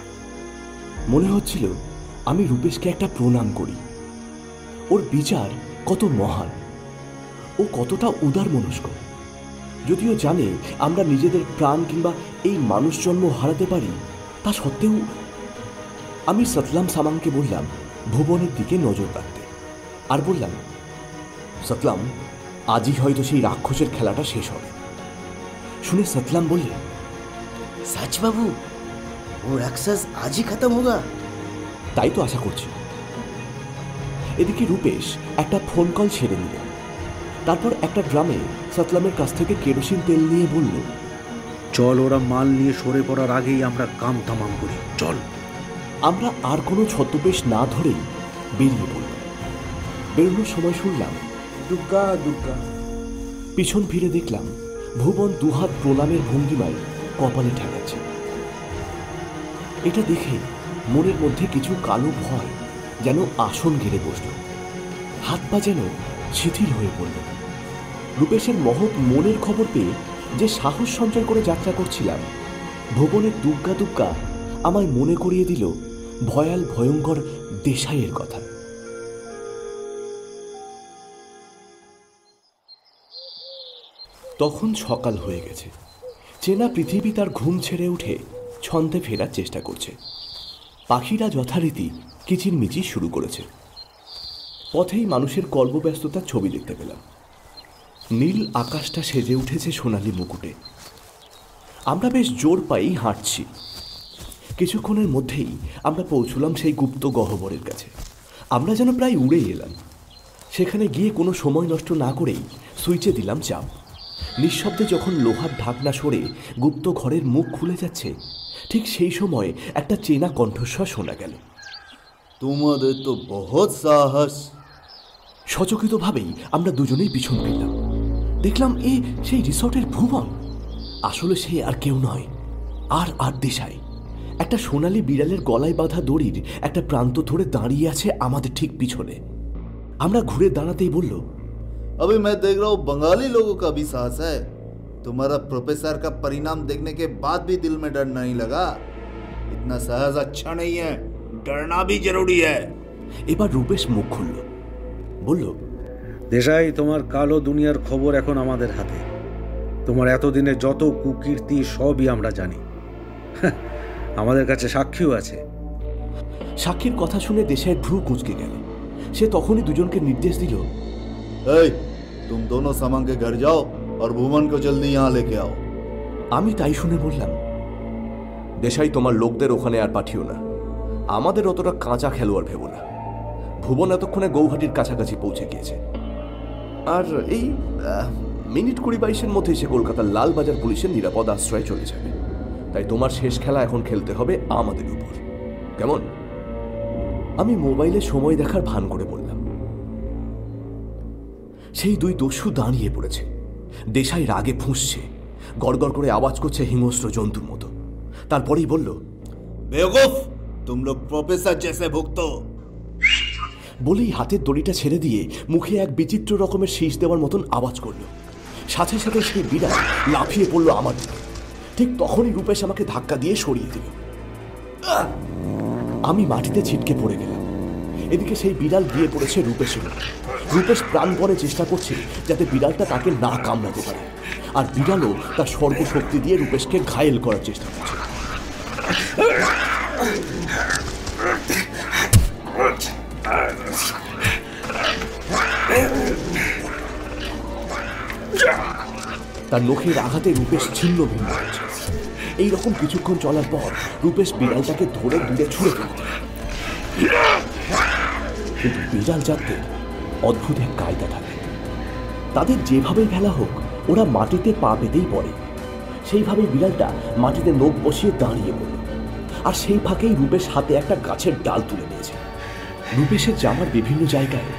মনে হচ্ছিল আমি রূপেশকে একটা প্রণাম করি। ওর বিচার কত মহান, ও কতটা উদার মনস্ক। যদিও জানে আমরা নিজেদের প্রাণ কিংবা এই মানুষ জন্ম হারাতে পারি, তা সত্ত্বেও আমি সতলাম সামাংকে বললাম ভুবনের দিকে নজর রাখতে, আর বললাম, সতলাম, আজই হয়তো সেই রাক্ষসের খেলাটা শেষ হবে। শুনে সতলাম বললে, सच बाबू, वो राक्षस आज ही खत्म होगा? তাই তো আশা করছি। এদিকে রূপেশ একটা ফোন কল ছেড়ে নিল। তারপর একটা ড্রামে সতলামের কাছ থেকে কেরোসিন তেল নিয়ে বলল, চল, ওরা মাল নিয়ে সরে পড়ার আগেই আমরা কাম তামাম করি, চল। আমরা আর কোনো ছদ্মবেশ না ধরেই বেরিয়ে পড়ল। বেরোনোর সময় শুনলাম, দুর্গা দুর্গা। পিছন ফিরে দেখলাম ভুবন দুহাত প্রণামের ভঙ্গিমায় কপালে ঠেকাচ্ছে। এটা দেখে মনের মধ্যে কিছু কালো ভয় যেন আসন ঘিরে বসল। হাত পা যেন শিথিল হয়ে পড়ল। রূপেশের মহৎ মনের খবর পেয়ে যে সাহস সঞ্চয় করে যাত্রা করছিলাম, ভুবনের দুর্গা দুর্গা আমায় মনে করিয়ে দিল ভয়াল ভয়ঙ্কর দেশাইয়ের কথা। তখন সকাল হয়ে গেছে। চেনা পৃথিবী তার ঘুম ছেড়ে উঠে ছন্দে ফেরার চেষ্টা করছে। পাখিরা যথারীতি কিচিরমিচির শুরু করেছে। পথেই মানুষের কর্মব্যস্ততার ছবি দেখতে পেলাম। নীল আকাশটা সেজে উঠেছে সোনালি মুকুটে। আমরা বেশ জোর পাই হাঁটছি। কিছুক্ষণের মধ্যেই আমরা পৌঁছলাম সেই গুপ্ত গহ্বরের কাছে। আমরা যেন প্রায় উড়ে এলাম। সেখানে গিয়ে কোনো সময় নষ্ট না করেই সুইচে দিলাম চাপ। নিঃশব্দে যখন লোহার ঢাকনা সরে গুপ্ত ঘরের মুখ খুলে যাচ্ছে, ঠিক সেই সময় একটা চেনা কণ্ঠস্বর শোনা গেল, তোমাদের তো বহুত সাহস। সচকিতভাবেই আমরা দুজনেই পিছন ফিরলাম। দেখলাম সেই রিসর্টের ভুবন। আসলে সে আর কেউ নয়, আর দেশাই। একটা সোনালি বিড়ালের গলায় বাঁধা দড়ির একটা প্রান্ত ধরে দাঁড়িয়ে আছে আমাদের ঠিক পিছনে। আমরা ঘুরে দাঁড়াতেই বলল, अभी मैं देख रहा हूँ बंगाली लोगों का भी साहस है। तुम्हारा प्रोफेसर का परिणाम देखने के बाद भी दिल में डर नहीं लगा? इतना साहस अच्छा नहीं है, डरना भी जरूरी है। এবার রূপেশ মুখ খুলল, বলল, দেশাই, তোমার কালো দুনিয়ার খবর এখন আমাদের হাতে। তোমার এতদিনে যত কুকীর্তি সবই আমরা জানি। আমাদের কাছে সাক্ষীও আছে। সাক্ষীর কথা শুনে দেশাইয়ের ভ্রু কুঁচকে গেল। সে তখনই দুজনকে নির্দেশ দিল, এই, तुम दोनों सामान के घर जाओ और भुवन को जल्दी यहाँ लेके आओ। আমি তাই শুনে বললাম, দেশাই, তোমার লোকদের ওখানে আর পাঠিও না। আমাদের অতটা কাঁচা খেলোয়াড় ভেবো না। ভুবন এতক্ষণে গৌহাটির কাছাকাছি পৌঁছে গিয়েছে, আর এই মিনিট 20-22-এর মধ্যে সে কলকাতার লালবাজার পুলিশের নিরাপদ আশ্রয়ে চলে যাবে। তাই তোমার শেষ খেলা এখন খেলতে হবে আমাদের উপর, কেমন? আমি মোবাইলে সময় দেখার ভান করে বললাম। সেই দুই দস্যু দাঁড়িয়ে পড়েছে। দেশাই রাগে ফুঁসছে, গড়গড় করে আওয়াজ করছে হিংস্র জন্তুর মতো। তারপরেই বলল, बेवकूफ, तुम लोग प्रोफेसर जैसे भुगतो। বলেই হাতের দড়িটা ছেড়ে দিয়ে মুখে এক বিচিত্র রকমের শীষ দেওয়ার মতন আওয়াজ করল। সাথে সাথে সেই বিড়াল লাফিয়ে পড়ল আমার দিকে। ঠিক তখনই রূপেশ আমাকে ধাক্কা দিয়ে সরিয়ে দিল। আমি মাটিতে ছিটকে পড়ে গেলাম। এদিকে সেই বিড়াল গিয়ে পড়েছে রূপেশের উপর। রূপেশ প্রাণপণে চেষ্টা করছে যাতে বিড়ালটা তাকে না কামড়াতে পারে, আর বিড়ালও তার সর্বশক্তি দিয়ে রূপেশকে ঘায়েল করার চেষ্টা করছে। তার নখের আঘাতে রূপেশ ছিন্ন ভিন্ন হচ্ছে। এইরকম কিছুক্ষণ চলার পর রূপেশ বিড়ালটাকে ধরে দূরে ছুঁড়ে ফেলতে। কিন্তু বিড়াল জাতদের অদ্ভুত এক কায়দা থাকে। তাদের যেভাবেই ফেলা হোক, ওরা মাটিতে পা পেতেই পড়ে। সেইভাবে বিড়ালটা মাটিতে নখ বসিয়ে দাঁড়িয়ে পড়ল, আর সেই ফাঁকেই রূপেশ হাতে একটা গাছের ডাল তুলে নিয়েছে। রূপেশের জামার বিভিন্ন জায়গায়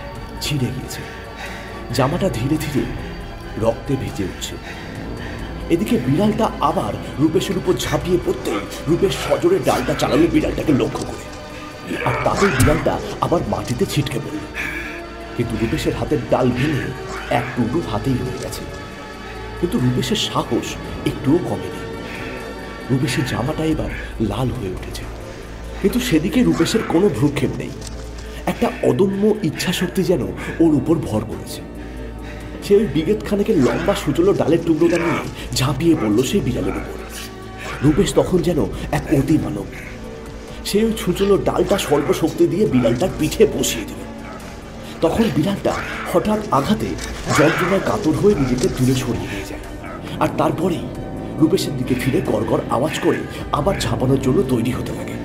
ছিঁড়ে গিয়েছে। জামাটা ধীরে ধীরে রক্তে ভিজে উঠছে। এদিকে বিড়ালটা আবার রূপেশের উপর ঝাঁপিয়ে পড়তে রূপেশ সজোরে ডালটা চালালো বিড়ালটাকে লক্ষ্য করে, আর তাতেই বিড়ালটা আবার মাটিতে ছিটকে পড়ল। কিন্তু রূপেশের হাতের ডাল ভেঙে এক টুকরো হাতেই রয়ে গেছে। কিন্তু রূপেশের সাহস একটুও কমেনি। রূপেশের জামাটা এবার লাল হয়ে উঠেছে, কিন্তু সেদিকে রূপেশের কোনো ভ্রুক্ষেপ নেই। একটা অদম্য ইচ্ছাশক্তি যেন ওর উপর ভর করেছে। সে ওই বিগেত খানেকের লম্বা সুচলো ডালের টুকরোটা নিয়ে ঝাঁপিয়ে পড়ল সেই বিড়ালের উপর। রূপেশ তখন যেন এক অতি মানব। সে ওই ছুচলো ডালটা সর্বশক্তি দিয়ে বিড়ালটার পিঠে বসিয়ে দিল। তখন বিড়ালটা হঠাৎ আঘাতে যন্ত্রণায় কাতর হয়ে নিজেকে দূরে সরিয়ে নিয়ে যায়, আর তারপরেই রূপেশের দিকে ফিরে গড়গড় আওয়াজ করে আবার ঝাঁপানোর জন্য তৈরি হতে লাগে।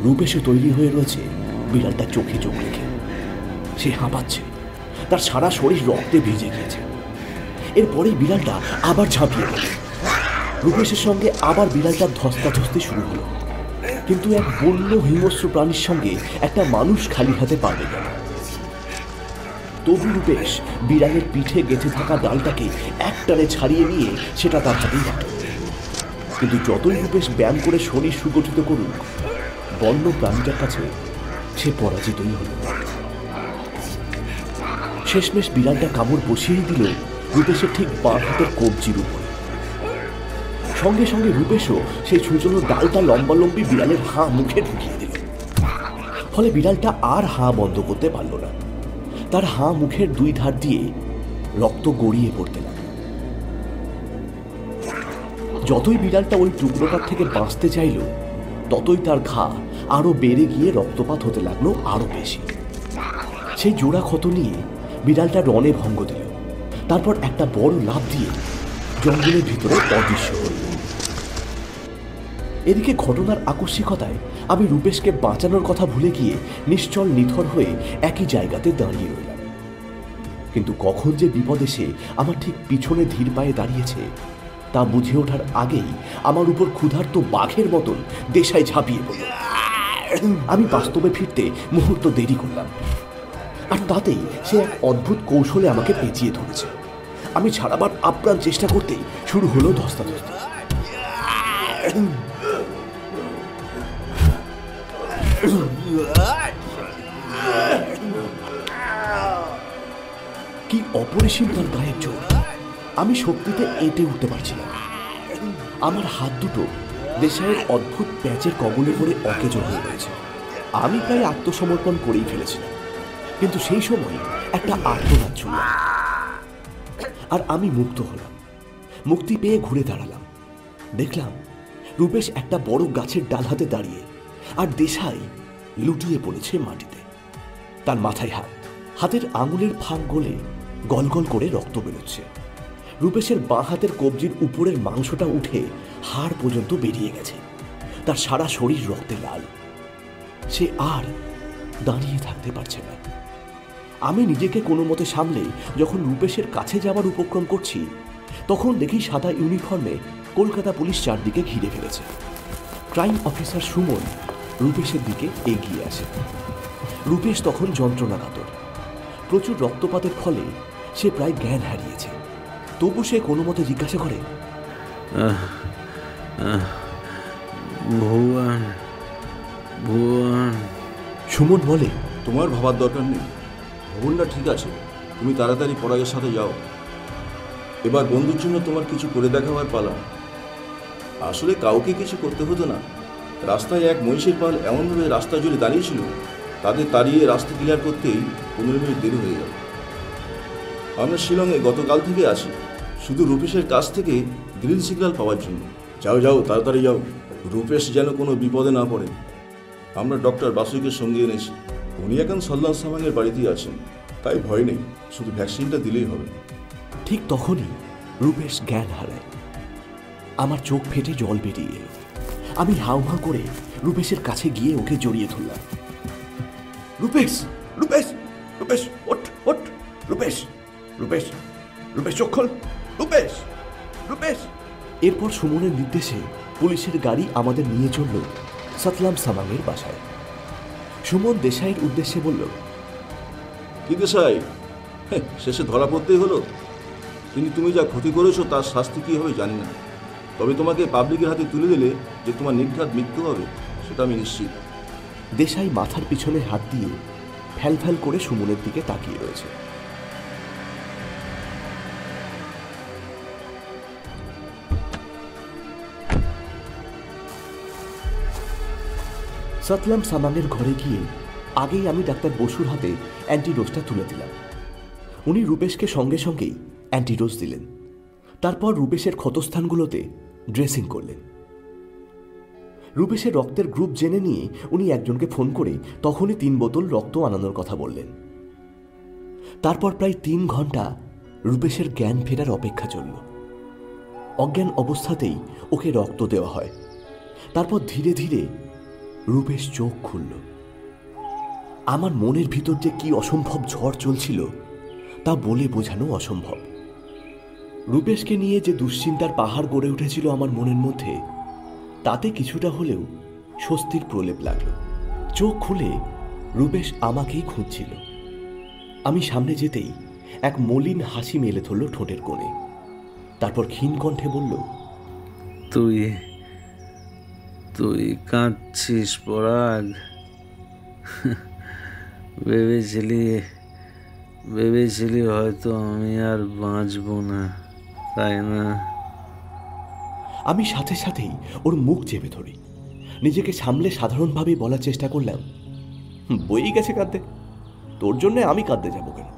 রূপেশও তৈরি হয়ে রয়েছে বিড়ালটা চোখে চোখ রেখে। সে হাঁপাচ্ছে, তার সারা শরীর রক্তে ভিজে গিয়েছে। এরপরেই বিড়ালটা আবার ঝাঁপিয়ে পড়ে। রূপেশের সঙ্গে আবার বিড়ালটার ধস্তাধস্তি শুরু হলো। কিন্তু এক বন্য হিংস্র প্রাণীর সঙ্গে একটা মানুষ খালি হাতে পারবে কেন? তবু রূপেশ বিড়ালের পিঠে গেঁথে থাকা ডালটাকে একটানে ছাড়িয়ে নিয়ে সেটা তার হাতেই রাখল। কিন্তু যতই রূপেশ ব্যায়াম করে শরীর সুগঠিত করুক, বন্য প্রাণীটার কাছে সে পরাজিতই হল। শেষমেশ বিড়ালটা কামড় বসিয়েই দিল রূপেশের ঠিক বাঁ হাতের কবজির উপরে। সঙ্গে সঙ্গে রূপেশও সেই ছুঁচলো ডালটা লম্বালম্বি বিড়ালের হাঁ মুখে ঢুকিয়ে দিল। ফলে বিড়ালটা আর হাঁ বন্ধ করতে পারল না। তার হাঁ মুখের দুই ধার দিয়ে রক্ত গড়িয়ে পড়তে লাগল। যতই বিড়ালটা ওই টুকরোটার থেকে বাঁচতে চাইল, ততই তার ঘা আরো বেড়ে গিয়ে রক্তপাত হতে লাগলো আরো বেশি। সেই জোড়া ক্ষত নিয়ে বিড়ালটা রণে ভঙ্গ দিল। তারপর একটা বড় লাফ দিয়ে জঙ্গলের ভিতরে অদৃশ্য হল। এদিকে ঘটনার আকস্মিকতায় আমি রূপেশকে বাঁচানোর কথা ভুলে গিয়ে নিশ্চল নিথর হয়ে একই জায়গাতে দাঁড়িয়ে রইলাম। কিন্তু কখন যে বিপদ এসে আমার ঠিক পিছনে ধীর পায়ে দাঁড়িয়েছে তা বুঝে ওঠার আগেই আমার উপর ক্ষুধার্ত বাঘের মতন দেশাই ঝাঁপিয়ে পড়ল। আমি বাস্তবে ফিরতে মুহূর্ত দেরি করলাম, আর তাতেই সে এক অদ্ভুত কৌশলে আমাকে পেঁচিয়ে ধরেছে। আমি ছাড়াবার আপ্রাণ চেষ্টা করতেই শুরু হলো ধস্তাধস্তি। অপরিসীম তার গায়ের জোর। আমি শক্তিতে এঁটে উঠতে পারছিলাম। আমার হাত দুটো দেশাইয়ের অদ্ভুত প্যাচের কবলে পড়ে অকেজো হয়ে রয়েছে। আমি প্রায় আত্মসমর্পণ করেই ফেলেছিলাম, কিন্তু সেই সময় একটা আর্তনাদ শুনলাম আর আমি মুক্ত হলাম। মুক্তি পেয়ে ঘুরে দাঁড়ালাম। দেখলাম রূপেশ একটা বড় গাছের ডাল হাতে দাঁড়িয়ে, আর দেশাই লুটিয়ে পড়েছে মাটিতে। তার মাথায় হাত, হাতের আঙুলের ফাঁক গলে গলগল করে রক্ত বেরোচ্ছে। রূপেশের বাঁ হাতের কবজির উপরের মাংসটা উঠে হাড় পর্যন্ত বেরিয়ে গেছে। তার সারা শরীর রক্তে লাল। সে আর দাঁড়িয়ে থাকতে পারছে না। আমি নিজেকে কোনো মতে সামলে যখন রূপেশের কাছে যাওয়ার উপক্রম করছি, তখন দেখি সাদা ইউনিফর্মে কলকাতা পুলিশ চারদিকে ঘিরে ফেলেছে। ক্রাইম অফিসার সুমন রূপেশের দিকে এগিয়ে আসে। রূপেশ তখন যন্ত্রণাকাতর। প্রচুর রক্তপাতের ফলে সে প্রায় জ্ঞান হারিয়েছে। তবু সে কোনো মতে জিজ্ঞাসা করে, ভুবন ভুবন। সুমন বলে, তোমার ভাবার দরকার নেই, ভুবনটা ঠিক আছে। তুমি তাড়াতাড়ি পরাগের সাথে যাও। এবার বন্ধুর জন্য তোমার কিছু করে দেখাবার পালা। আসলে কাউকে কিছু করতে হতো না। রাস্তায় এক মহিষের পাল এমনভাবে রাস্তা জুড়ে দাঁড়িয়েছিল, তাদের তাড়িয়ে রাস্তা ক্লিয়ার করতেই 15 মিনিট দেরি হয়ে গেল। আমরা শিলংয়ে গতকাল থেকে আছি, শুধু রূপেশের কাছ থেকে গ্রিন সিগন্যাল পাওয়ার জন্য। যাও যাও, তাড়াতাড়ি যাও, রূপেশ যেন কোনো বিপদে না পড়ে। আমরা ডক্টর বাসুকে সঙ্গে এনেছি। উনি এখন সল্লান সামানের বাড়িতেই আছেন, তাই ভয় নেই, শুধু ভ্যাকসিনটা দিলেই হবে। ঠিক তখনই রূপেশ জ্ঞান হারায়। আমার চোখ ফেটে জল বেরিয়ে এলো। আমি হাউহাউ করে রূপেশের কাছে গিয়ে ওকে জড়িয়ে ধরলাম। রূপেশ, রূপেশ, রূপেশ, ওঠ, ওঠ, রূপেশ, রূপেশ, রূপেশ, চোখ খোল, রূপেশ, রূপেশ। এরপর সুমনের নির্দেশে পুলিশের গাড়ি আমাদের নিয়ে চলল সতলাম সামাংয়ের বাসায়। সুমন দেশাইয়ের উদ্দেশ্যে বলল, কি দেশাই, শেষে ধরা পড়তেই হলো। কিন্তু তুমি যা ক্ষতি করেছো তার শাস্তি কী হবে জানি না, তবে তোমাকে পাবলিকের হাতে তুলে দিলে যে তোমার নির্ঘাত মৃত্যু হবে সেটা আমি নিশ্চিত। দেশাই মাথার পিছনে হাত দিয়ে ফ্যাল ফ্যাল করে সুমনের দিকে তাকিয়ে রয়েছে। সতলাম সামাংয়ের ঘরে গিয়ে আগেই আমি ডাক্তার বসুর হাতে অ্যান্টিডোজটা তুলে দিলাম। উনি রূপেশকে সঙ্গে সঙ্গেই অ্যান্টিডোজ দিলেন। তারপর রূপেশের ক্ষতস্থানগুলোতে ড্রেসিং করলেন। রূপেশের রক্তের গ্রুপ জেনে নিয়ে উনি একজনকে ফোন করে তখনই 3 বোতল রক্ত আনানোর কথা বললেন। তারপর প্রায় 3 ঘন্টা রূপেশের জ্ঞান ফেরার অপেক্ষা চলল। অজ্ঞান অবস্থাতেই ওকে রক্ত দেওয়া হয়। তারপর ধীরে ধীরে রূপেশ চোখ খুলল। আমার মনের ভিতর যে কি অসম্ভব ঝড় চলছিল তা বলে বোঝানো অসম্ভব। রূপেশকে নিয়ে যে দুশ্চিন্তার পাহাড় গড়ে উঠেছিল আমার মনের মধ্যে, তাতে কিছুটা হলেও স্বস্তির প্রলেপ লাগল। চোখ খুলে রূপেশ আমাকেই খুঁজছিল। আমি সামনে যেতেই এক মলিন হাসি মেলে ধরল ঠোঁটের কোণে। তারপর ক্ষীণ কণ্ঠে বলল, তুই তুই কাঁদছিস পরাগ? ভেবেছিলি হয়তো আমি আর বাঁচব না, তাই না? আমি সাথে সাথেই ওর মুখ চেপে ধরি। নিজেকে সামলে সাধারণভাবেই বলার চেষ্টা করলাম, বই গেছে কাঁদতে, তোর জন্য আমি কাঁদতে যাব কেন?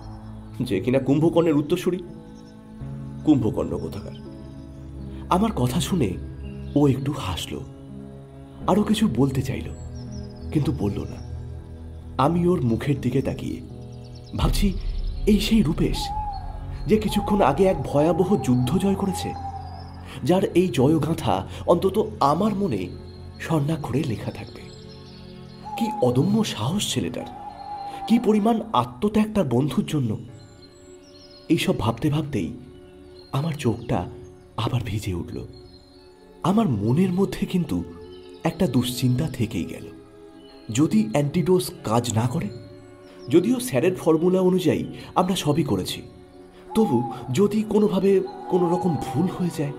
যে কিনা কুম্ভকর্ণের উত্তরসূরি। কুম্ভকর্ণ কোথাকার। আমার কথা শুনে ও একটু হাসলো, আরো কিছু বলতে চাইল, কিন্তু বলল না। আমি ওর মুখের দিকে তাকিয়ে ভাবছি, এই সেই রূপেশ যে কিছুক্ষণ আগে এক ভয়াবহ যুদ্ধ জয় করেছে, যার এই জয়গাথা অন্তত আমার মনে স্বর্ণাক্ষরে লেখা থাকবে। কি অদম্য সাহস ছেলেটার, কি পরিমাণ আত্মত্যাগ তার বন্ধুর জন্য। এইসব ভাবতে ভাবতেই আমার চোখটা আবার ভিজে উঠল। আমার মনের মধ্যে কিন্তু একটা দুশ্চিন্তা থেকেই গেল। যদি অ্যান্টিডোজ কাজ না করে, যদিও স্যারের ফর্মুলা অনুযায়ী আমরা সবই করেছি, তবু যদি কোনোভাবে কোনো রকম ভুল হয়ে যায়।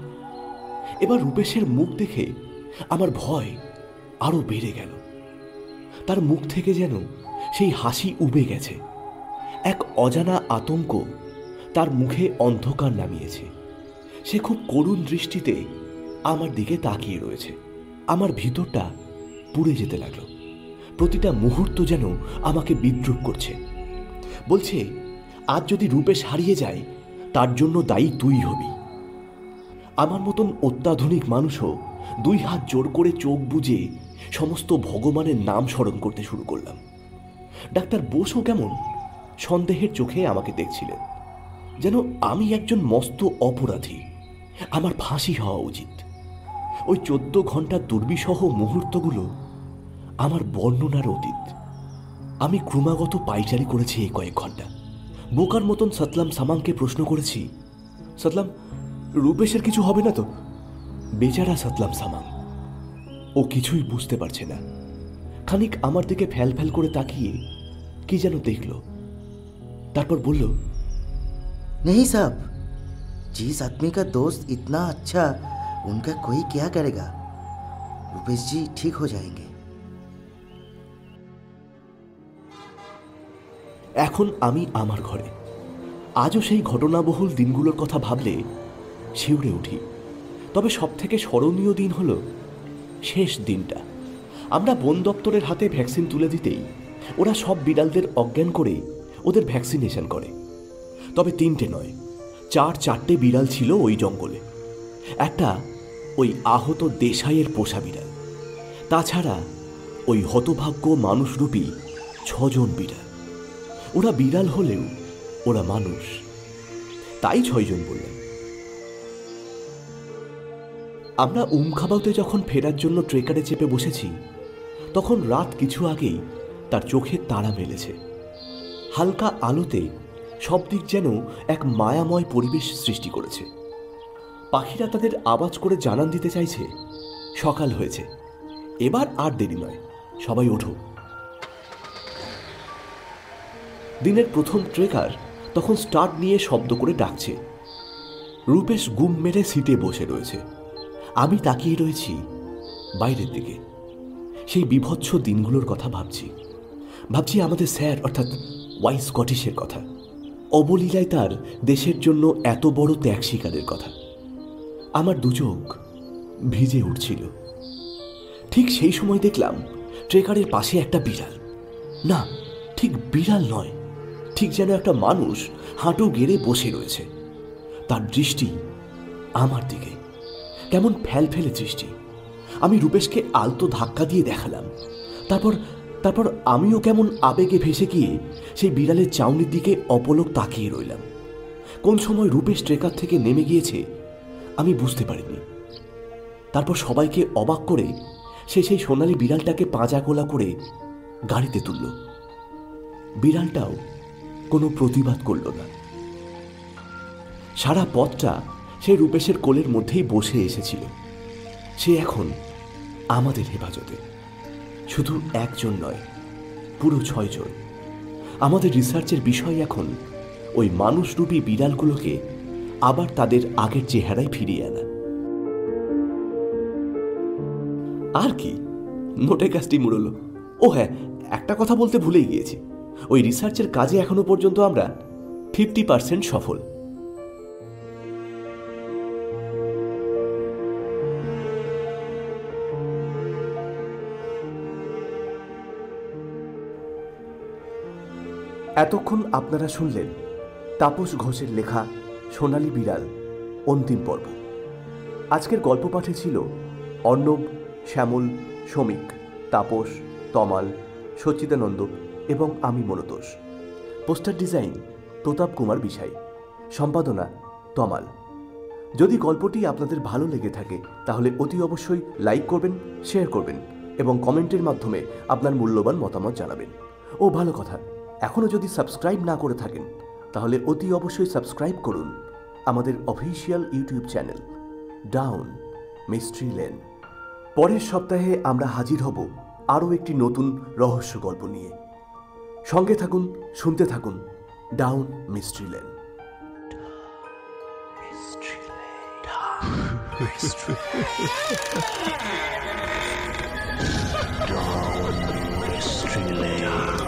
এবার রূপেশের মুখ দেখে আমার ভয় আরো বেড়ে গেল। তার মুখ থেকে যেন সেই হাসি উবে গেছে। এক অজানা আতঙ্ক তার মুখে অন্ধকার নামিয়েছে। সে খুব করুণ দৃষ্টিতে আমার দিকে তাকিয়ে রয়েছে। আমার ভিতরটা পুড়ে যেতে লাগলো। প্রতিটা মুহূর্ত যেন আমাকে বিদ্রুপ করছে। বলছে, আজ যদি রূপেশ হারিয়ে যায় তার জন্য দায়ী তুই হবি। আমার মতন অত্যাধুনিক মানুষও 2 হাত জোর করে চোখ বুজে সমস্ত ভগবানের নাম স্মরণ করতে শুরু করলাম। ডাক্তার বোসও কেমন সন্দেহের চোখে আমাকে দেখছিলেন, যেন আমি একজন মস্ত অপরাধী, আমার ফাঁসি হওয়া উচিত। ওই 14 ঘন্টার দুর্বিষহ মুহূর্তগুলো আমার বর্ণনার অতীত। আমি ক্রমাগত পাইচারি করেছি এই কয়েক ঘন্টা। বোকার মতন সতলাম সামাংকে প্রশ্ন করেছি, সতলাম, রূপেশের কিছু হবে না তো? বেচারা সতলাম সামাং, ও কিছুই বুঝতে পারছে না। খানিক আমার দিকে ফ্যাল ফ্যাল করে তাকিয়ে কি যেন দেখল, তারপর বলল, नहीं साहब, जिस आदमी का दोस्त इतना अच्छा, उनका कोई क्या करेगा। रूपेश जी ठीक हो जाएंगे। এখন আমি আমার ঘরে। আজও সেই ঘটনাবহুল দিনগুলোর কথা ভাবলে শিউরে উঠি। তবে সবথেকে স্মরণীয় দিন হলো শেষ দিনটা। আমরা বন দপ্তরের হাতে ভ্যাকসিন তুলে দিতেই ওরা সব বিড়ালদের অজ্ঞান করে ওদের ভ্যাকসিনেশন করে। তবে 3টে নয়, 4-4টে বিড়াল ছিল ওই জঙ্গলে। একটা ওই আহত দেশাইয়ের পোষা বিড়াল, তাছাড়া ওই হতভাগ্য মানুষরূপী 6 জন বিড়াল। ওরা বিড়াল হলেও ওরা মানুষ, তাই 6 জন বললেন। আমরা উমখাবাউতে যখন ফেরার জন্য ট্রেকারে চেপে বসেছি, তখন রাত কিছু আগেই তার চোখে তারা মেলেছে। হালকা আলোতে সব দিক যেন এক মায়াময় পরিবেশ সৃষ্টি করেছে। পাখিরা তাদের আওয়াজ করে জানান দিতে চাইছে সকাল হয়েছে, এবার আর দেরি নয়, সবাই ওঠো। দিনের প্রথম ট্রেকার তখন স্টার্ট নিয়ে শব্দ করে ডাকছে। রূপেশ গুম মেরে সিটে বসে রয়েছে। আমি তাকিয়ে রয়েছি বাইরের দিকে। সেই বিভৎস দিনগুলোর কথা ভাবছি আমাদের স্যার অর্থাৎ ওয়াই স্কটিশের কথা, অবলীলায় তার দেশের জন্য এত বড় ত্যাগ স্বীকারের কথা। আমার 2 চোখ ভিজে উঠছিল। ঠিক সেই সময় দেখলাম ট্রেকারের পাশে একটা বিড়াল, না ঠিক বিড়াল নয়, ঠিক যেন একটা মানুষ হাঁটু গেড়ে বসে রয়েছে। তার দৃষ্টি আমার দিকে, কেমন ফ্যাল ফেলে দৃষ্টি। আমি রূপেশকে আলতো ধাক্কা দিয়ে দেখালাম। তারপর আমিও কেমন আবেগে ভেসে গিয়ে সেই বিড়ালের চাউনির দিকে অপলক তাকিয়ে রইলাম। কোন সময় রূপেশ ট্রেকার থেকে নেমে গিয়েছে আমি বুঝতে পারিনি। তারপর সবাইকে অবাক করে সে সেই সোনালী বিড়ালটাকে পাঁজা গোলা করে গাড়িতে তুলল। বিড়ালটাও কোনো প্রতিবাদ করল না। সারা পথটা সে রূপেশের কোলের মধ্যেই বসে এসেছিল। সে এখন আমাদের হেফাজতে। শুধু 1 জন নয়, পুরো 6 জন। আমাদের রিসার্চের বিষয় এখন ওই মানুষরূপী বিড়ালগুলোকে আবার তাদের আগের চেহারায় ফিরিয়ে আনা। আর কি, নোটে কাজটি মুড়ল। ও হ্যাঁ, একটা কথা বলতে ভুলেই গিয়েছি, ওই রিসার্চের কাজে এখনো পর্যন্ত আমরা 50% সফল। এতক্ষণ আপনারা শুনলেন তাপস ঘোষের লেখা সোনালী বিড়াল অন্তিম পর্ব। আজকের গল্প পাঠে ছিল অর্ণব, শ্যামল, শ্রমিক, তাপস, তমাল, সচ্চিদানন্দ এবং আমি মনতোষ। পোস্টার ডিজাইন প্রতাপ কুমার বিশাই, সম্পাদনা তমাল। যদি গল্পটি আপনাদের ভালো লেগে থাকে তাহলে অতি অবশ্যই লাইক করবেন, শেয়ার করবেন এবং কমেন্টের মাধ্যমে আপনার মূল্যবান মতামত জানাবেন। ও ভালো কথা, এখনও যদি সাবস্ক্রাইব না করে থাকেন তাহলে অতি অবশ্যই সাবস্ক্রাইব করুন আমাদের official YouTube channel down mystery lane. পরের সপ্তাহে আমরা হাজির হব আরও একটি নতুন রহস্য গল্প নিয়ে। সঙ্গে থাকুন, শুনতে থাকুন down mystery lane. Mystery Lane.